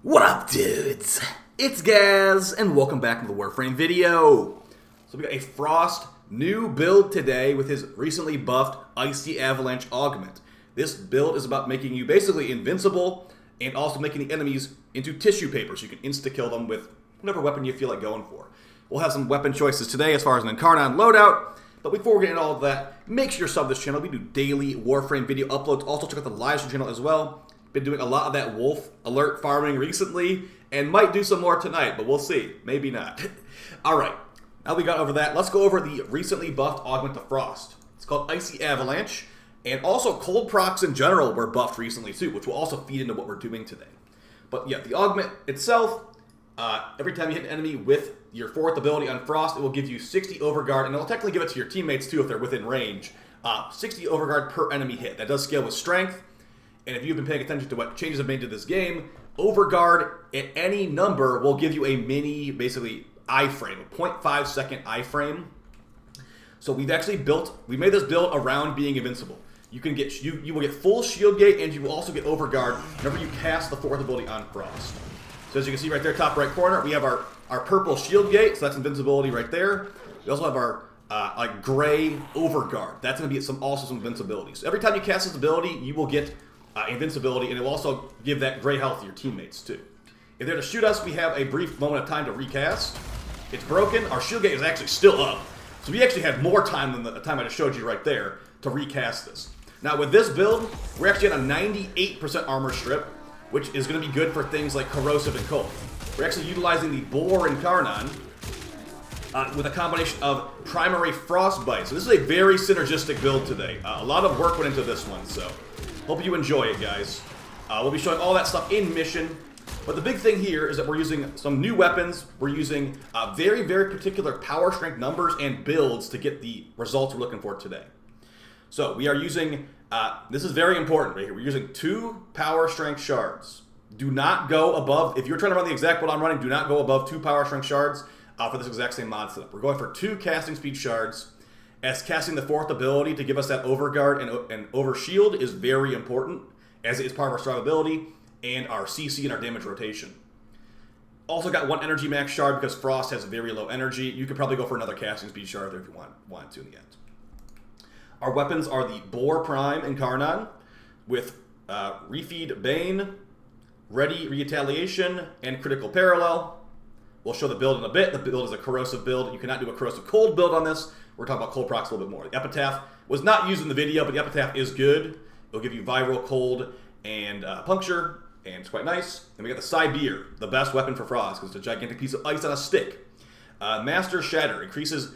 What up, dudes? It's Gaz, and welcome back to the Warframe video. So we got a Frost new build today with his recently buffed Icy Avalance augment. This build is about making you basically invincible and also making the enemies into tissue paper so you can insta-kill them with whatever weapon you feel like going for. We'll have some weapon choices today as far as an Incarnon loadout, but before we get into all of that, make sure you sub this channel. We do daily Warframe video uploads. Also check out the live stream channel as well. Been doing a lot of that wolf alert farming recently, and might do some more tonight, but we'll see. Maybe not. Alright, now we got over that, let's go over the recently buffed augment to Frost. It's called Icy Avalanche, and also cold procs in general were buffed recently too, which will also feed into what we're doing today. But yeah, the augment itself, every time you hit an enemy with your fourth ability on Frost, it will give you 60 overguard, and it'll technically give it to your teammates too if they're within range. 60 overguard per enemy hit. That does scale with strength. And if you've been paying attention to what changes have made to this game, overguard at any number will give you a mini, basically, iframe, a 0.5 second iframe. So we've actually we made this build around being invincible. You can get, you will get full shield gate, and you will also get overguard whenever you cast the fourth ability on Frost. So as you can see right there, top right corner, we have our purple shield gate, so that's invincibility right there. We also have our like gray overguard. That's going to be also some invincibility. So every time you cast this ability, you will get invincibility, and it will also give that gray health to your teammates too. If they're to shoot us, we have a brief moment of time to recast. It's broken. Our shield gate is actually still up, so we actually had more time than the time I just showed you right there to recast this. Now with this build, we're actually at a 98% armor strip, which is going to be good for things like corrosive and cold. We're actually utilizing the Boar Incarnon with a combination of primary frostbite. So this is a very synergistic build today. A lot of work went into this one, so hope you enjoy it, guys. We'll be showing all that stuff in mission. But the big thing here is that we're using some new weapons. We're using very, very particular power strength numbers and builds to get the results we're looking for today. So we are using, this is very important right here. We're using 2 power strength shards. Do not go above, if you're trying to run the exact build I'm running, do not go above 2 power strength shards for this exact same mod setup. We're going for 2 casting speed shards, as casting the fourth ability to give us that overguard and overshield is very important, as it is part of our survivability and our CC and our damage rotation. Also got 1 energy max shard because Frost has very low energy. You could probably go for another casting speed shard there if you want to in the end. Our weapons are the Boar Prime Incarnon with Refeed Bane, Ready Retaliation, and Critical Parallel. We'll show the build in a bit. The build is a corrosive build. You cannot do a corrosive cold build on this. We're talking about cold procs a little bit more. The Epitaph was not used in the video, but the Epitaph is good. It'll give you viral, cold, and puncture, and it's quite nice. And we got the Sibir, the best weapon for Frost, because it's a gigantic piece of ice on a stick. Master Shatter increases,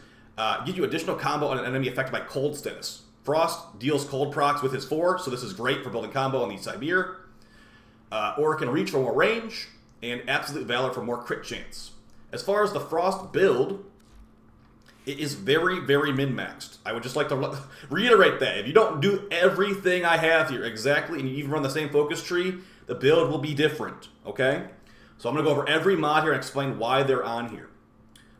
gives you additional combo on an enemy affected by cold status. Frost deals cold procs with his 4, so this is great for building combo on the Sibir. Or it can reach for more range, and Absolute Valor for more crit chance. As far as the Frost build, it is very, very min-maxed. I would just like to reiterate that. If you don't do everything I have here exactly, and you even run the same focus tree, the build will be different, okay? So I'm going to go over every mod here and explain why they're on here.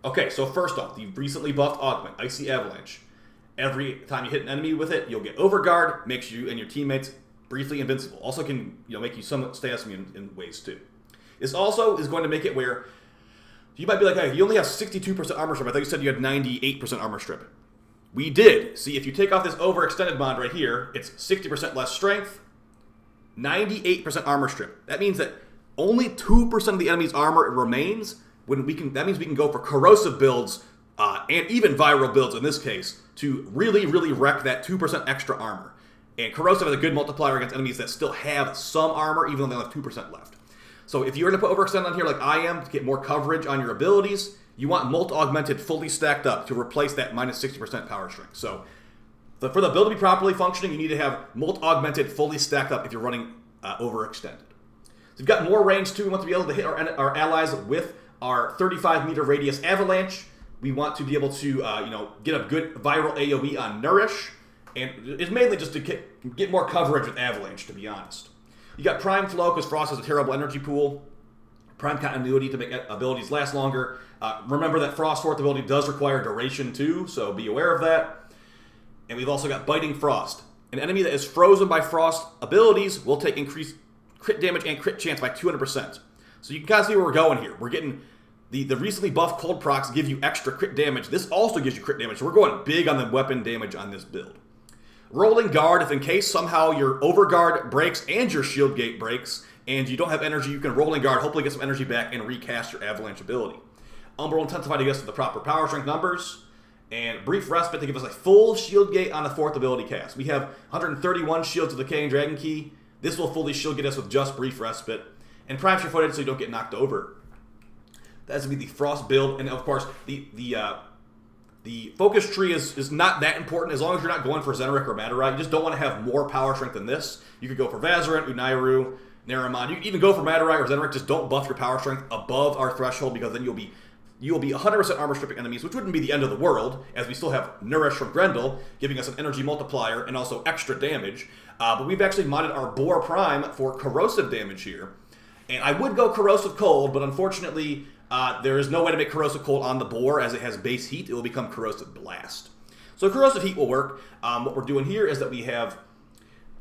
Okay, so first off, the recently buffed augment, Icy Avalanche. Every time you hit an enemy with it, you'll get overguard, makes you and your teammates briefly invincible. Also can make you somewhat status immune in ways too. This also is going to make it where you might be like, hey, you only have 62% armor strip. I thought you said you had 98% armor strip. We did. See, if you take off this overextended mod right here, it's 60% less strength, 98% armor strip. That means that only 2% of the enemy's armor remains. That means we can go for corrosive builds and even viral builds in this case to really, really wreck that 2% extra armor. And corrosive has a good multiplier against enemies that still have some armor, even though they only have 2% left. So if you're going to put overextend on here like I am to get more coverage on your abilities, you want Molt Augmented fully stacked up to replace that minus 60% power strength. So for the build to be properly functioning, you need to have Molt Augmented fully stacked up if you're running overextended. So you've got more range too. We want to be able to hit our allies with our 35-meter radius Avalanche. We want to be able to get a good viral AoE on Nourish. And it's mainly just to get more coverage with Avalanche, to be honest. You got Prime Flow, because Frost has a terrible energy pool. Prime Continuity to make abilities last longer. Remember that Frost's 4th ability does require duration too, so be aware of that. And we've also got Biting Frost. An enemy that is frozen by Frost abilities will take increased crit damage and crit chance by 200%. So you can kind of see where we're going here. We're getting the recently buffed cold procs give you extra crit damage. This also gives you crit damage, so we're going big on the weapon damage on this build. Rolling guard, if in case somehow your overguard breaks and your shield gate breaks, and you don't have energy, you can rolling guard, hopefully get some energy back, and recast your avalanche ability. Umbral Intensify to get us to the proper power strength numbers, and Brief Respite to give us a full shield gate on the 4th ability cast. We have 131 shields with the Decaying Dragon Key. This will fully shield get us with just Brief Respite. And Prime Sure-Footed so you don't get knocked over. That's going to be the Frost build, and of course, the focus tree is not that important as long as you're not going for Zenrik or Madurai. You just don't want to have more power strength than this. You could go for Vazirant, Unairu, Naramon. You can even go for Madurai or Zenrik. Just don't buff your power strength above our threshold because then you'll be 100% armor stripping enemies, which wouldn't be the end of the world, as we still have Nourish from Grendel, giving us an energy multiplier and also extra damage. But we've actually modded our Boar Prime for corrosive damage here. And I would go Corrosive Cold, but unfortunately, there is no way to make Corrosive Cold on the Boar as it has base heat. It will become Corrosive Blast. So Corrosive Heat will work. What we're doing here is that we have,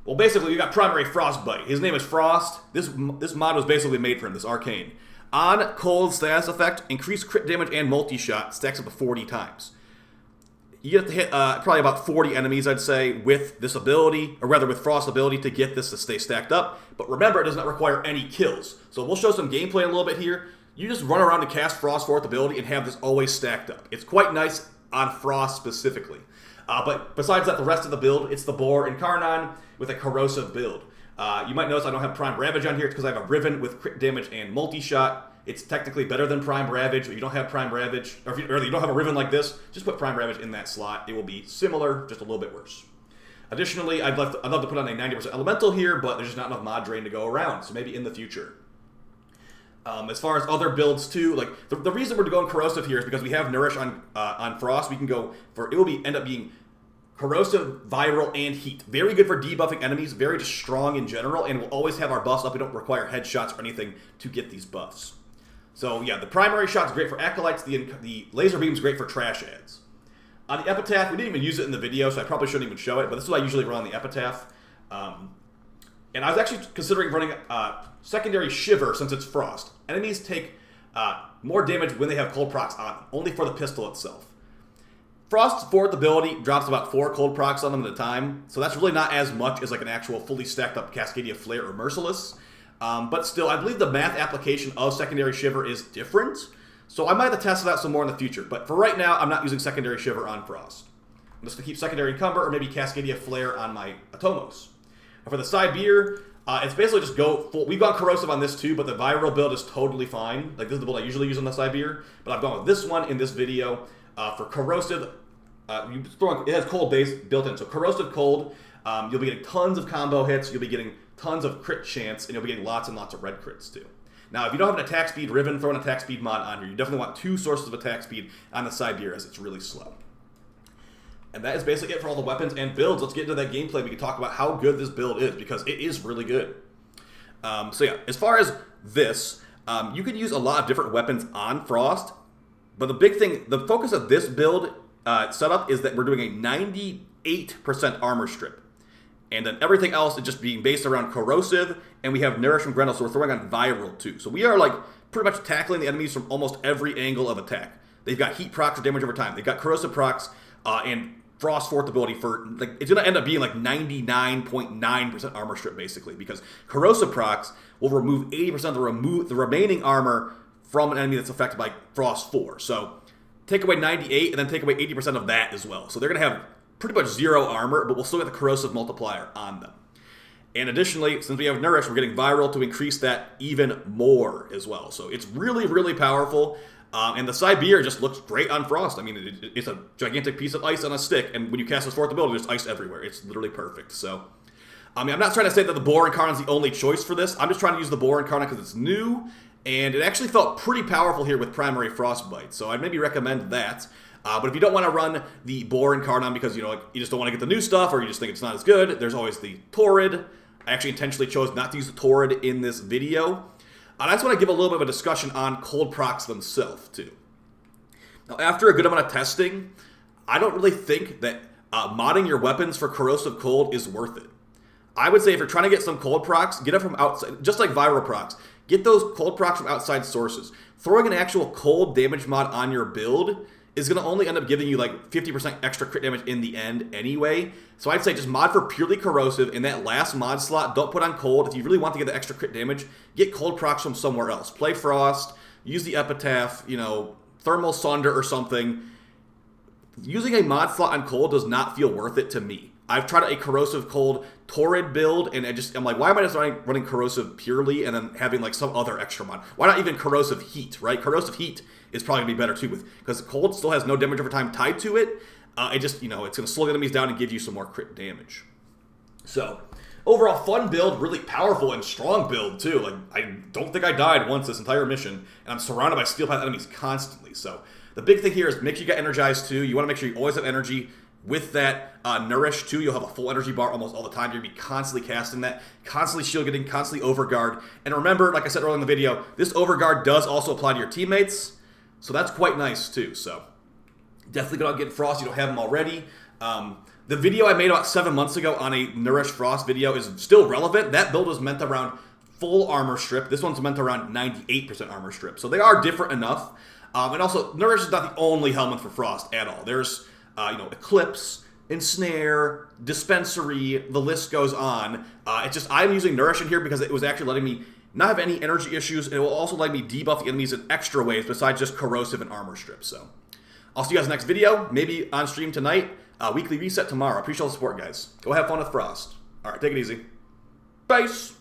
well, basically, we got Primary Frostbite. His name is Frost. This mod was basically made for him, this Arcane. On Cold status effect, increased crit damage and multi-shot stacks up to 40 times. You have to hit probably about 40 enemies, I'd say, with this ability, or rather with Frost's ability to get this to stay stacked up. But remember, it does not require any kills. So we'll show some gameplay a little bit here. You just run around and cast Frost's 4th ability and have this always stacked up. It's quite nice on Frost specifically. But besides that, the rest of the build, it's the Boar Incarnon with a corrosive build. You might notice I don't have Prime Ravage on here. It's because I have a Riven with crit damage and multi-shot. It's technically better than Prime Ravage, but you don't have Prime Ravage, or if you don't have a Riven like this, just put Prime Ravage in that slot. It will be similar, just a little bit worse. Additionally, I'd love to put on a 90% Elemental here, but there's just not enough mod drain to go around, so maybe in the future. As far as other builds too, like the reason we're going Corrosive here is because we have Nourish on Frost. We can go for, it will end up being Corrosive, Viral, and Heat. Very good for debuffing enemies, very just strong in general, and we'll always have our buffs up. We don't require headshots or anything to get these buffs. So yeah, the primary shot's great for Acolytes, the laser beam's great for trash ads. On the Epitaph, we didn't even use it in the video, so I probably shouldn't even show it, but this is what I usually run on the Epitaph. And I was actually considering running Secondary Shiver since it's Frost. Enemies take more damage when they have cold procs on, only for the pistol itself. Frost's 4th ability drops about 4 cold procs on them at a time, so that's really not as much as like an actual fully stacked up Cascadia Flare or Merciless. But still, I believe the math application of Secondary Shiver is different, so I might have to test it out some more in the future. But for right now, I'm not using Secondary Shiver on Frost. I'm just going to keep Secondary Encumber or maybe Cascadia Flare on my Atomos. And for the Sibir, it's basically just go full. We've gone Corrosive on this too, but the Viral build is totally fine. Like, this is the build I usually use on the Sibir, but I've gone with this one in this video. For Corrosive, it has Cold base built in, so Corrosive Cold, you'll be getting tons of combo hits, you'll be getting tons of crit chance, and you'll be getting lots and lots of red crits too. Now, if you don't have an attack speed Riven, throw an attack speed mod on here. You definitely want 2 sources of attack speed on the Sibir as it's really slow. And that is basically it for all the weapons and builds. Let's get into that gameplay. We can talk about how good this build is, because it is really good. So yeah, as far as this, you can use a lot of different weapons on Frost, but the big thing, the focus of this build setup is that we're doing a 98% armor strip. And then everything else is just being based around Corrosive, and we have Nourish from Grendel, so we're throwing on Viral too. So we are like pretty much tackling the enemies from almost every angle of attack. They've got Heat procs or damage over time. They've got Corrosive procs and Frost 4th ability for, like, it's going to end up being like 99.9% armor strip basically, because Corrosive procs will remove 80% of the remaining armor from an enemy that's affected by Frost 4. So take away 98 and then take away 80% of that as well. So they're going to have pretty much 0 armor, but we'll still get the Corrosive multiplier on them. And additionally, since we have Nourish, we're getting Viral to increase that even more as well. So it's really, really powerful. And the Sibir just looks great on Frost. I mean, it's a gigantic piece of ice on a stick, and when you cast this 4th ability, there's ice everywhere. It's literally perfect. So, I mean, I'm not trying to say that the Boar Incarnon is the only choice for this. I'm just trying to use the Boar Incarnon because it's new, and it actually felt pretty powerful here with Primary Frostbite. So I'd maybe recommend that. But if you don't want to run the Boar Incarnon because, you know, like, you just don't want to get the new stuff, or you just think it's not as good, there's always the Torrid. I actually intentionally chose not to use the Torrid in this video. And I just want to give a little bit of a discussion on cold procs themselves, too. Now, after a good amount of testing, I don't really think that modding your weapons for Corrosive Cold is worth it. I would say if you're trying to get some cold procs, get it from outside, just like Viral procs. get those cold procs from outside sources. Throwing an actual cold damage mod on your build is going to only end up giving you like 50% extra crit damage in the end anyway. So I'd say just mod for purely corrosive. In that last mod slot, don't put on cold. If you really want to get the extra crit damage, get cold procs from somewhere else. Play frost, use the epitaph, you know, thermal sunder or something. Using a mod slot on cold does not feel worth it to me. I've tried a corrosive cold torrid build, and I'm like, why am I just running corrosive purely and then having like some other extra mod? Why not even corrosive heat, right? Corrosive heat is probably gonna be better too, because cold still has no damage over time tied to it. It just, you know, it's gonna slow the enemies down and give you some more crit damage. So overall, fun build, really powerful and strong build too. Like, I don't think I died once this entire mission, and I'm surrounded by steel path enemies constantly. So the big thing here is make sure you get energized too. You want to make sure you always have energy. With that nourish too, you'll have a full energy bar almost all the time. You're going to be constantly casting that, constantly shield getting, constantly overguard. And remember, like I said earlier in the video, this overguard does also apply to your teammates, so that's quite nice too. So definitely go out and get frost. You don't have them already. The video I made about 7 months ago on a nourish frost video is still relevant. That build was meant around full armor strip. This one's meant around 98% armor strip. So they are different enough. And also, nourish is not the only helmet for frost at all. There's you know, Eclipse, Ensnare, Dispensary, the list goes on. It's just, I'm using Nourish in here because it was actually letting me not have any energy issues, and it will also let me debuff the enemies in extra ways besides just corrosive and armor strips. So, I'll see you guys in the next video, maybe on stream tonight, weekly reset tomorrow. Appreciate all the support, guys. Go have fun with Frost. Alright, take it easy. Peace!